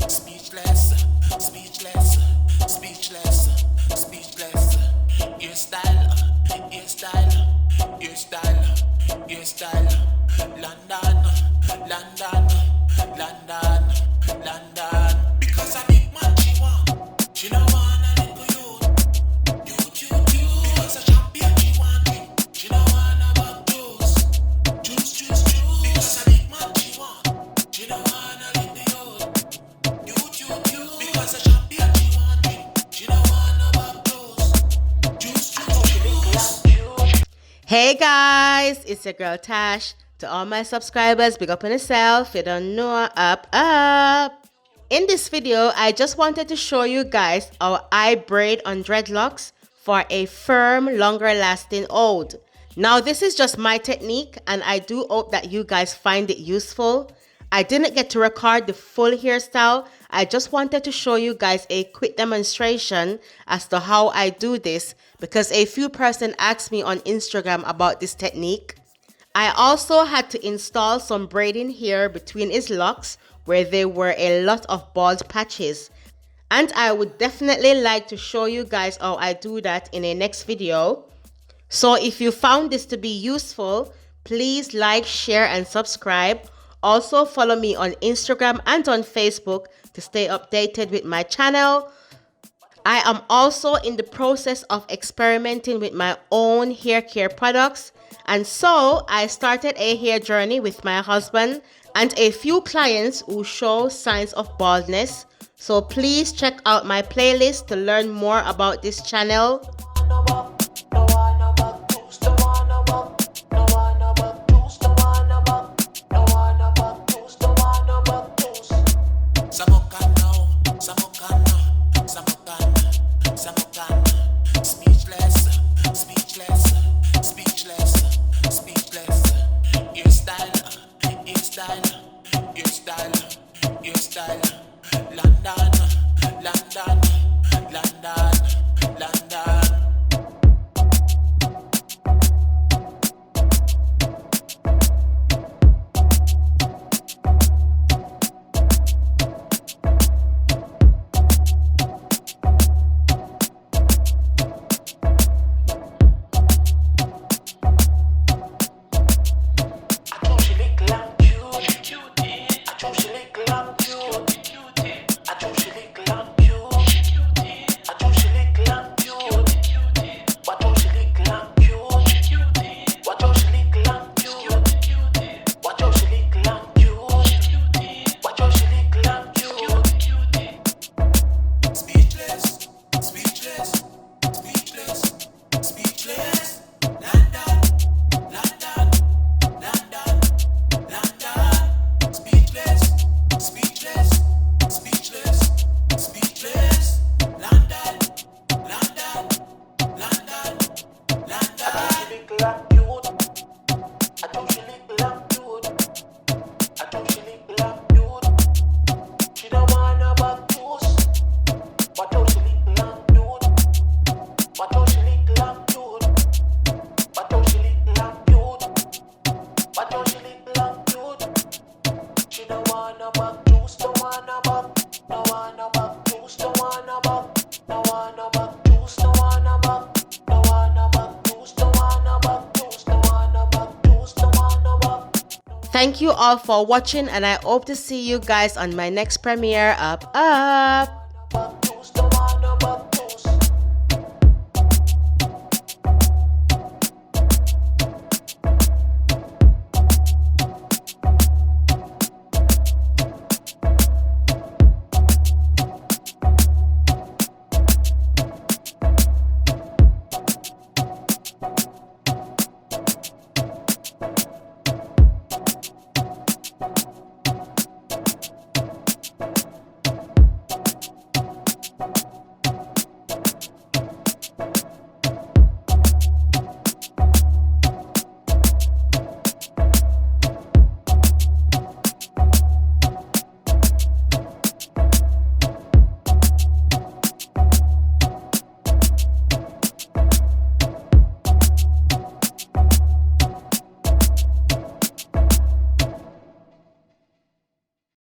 Speechless, speechless, speechless, speechless. Your style, your style, your style, your style. London, London, London, London. Because I big man she want, she no wanna let go you. Because a champion she want me, she no wanna back juice. Because a big man she want, she no wanna let go you. Because a champion she want me, she no wanna back juice. Hey guys, it's your girl Tash. To all my subscribers, big up on yourself. You don't know, up. In this video, I just wanted to show you guys how I braid on dreadlocks for a firm, longer lasting hold. Now this is just my technique and I do hope that you guys find it useful. I didn't get to record the full hairstyle. I just wanted to show you guys a quick demonstration as to how I do this because a few person asked me on Instagram about this technique. I also had to install some braiding here between his locks where there were a lot of bald patches. And I would definitely like to show you guys how I do that in a next video. So if you found this to be useful, please like, share and subscribe. Also follow me on Instagram and on Facebook to stay updated with my channel. I am also in the process of experimenting with my own hair care products. And so I started a hair journey with my husband and a few clients who show signs of baldness. So please check out my playlist to learn more about this channel. Thank you all for watching and I hope to see you guys on my next premiere. Up.